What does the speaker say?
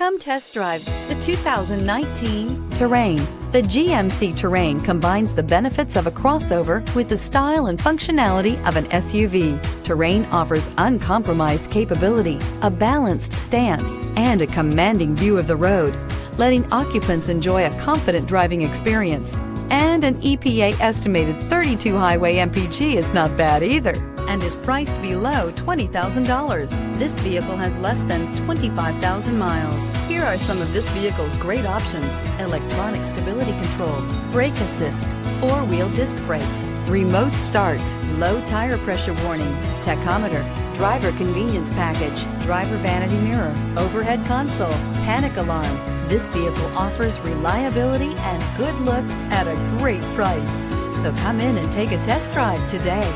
Come test drive the 2019 Terrain. The GMC Terrain combines the benefits of a crossover with the style and functionality of an SUV. Terrain offers uncompromised capability, a balanced stance, and a commanding view of the road, letting occupants enjoy a confident driving experience. And an EPA estimated 32 highway MPG is not bad either, and is priced below $20,000. This vehicle has less than 25,000 miles. Here are some of this vehicle's great options: electronic stability control, brake assist, four-wheel disc brakes, remote start, low tire pressure warning, tachometer, driver convenience package, driver vanity mirror, overhead console, panic alarm. This vehicle offers reliability and good looks at a great price. So come in and take a test drive today.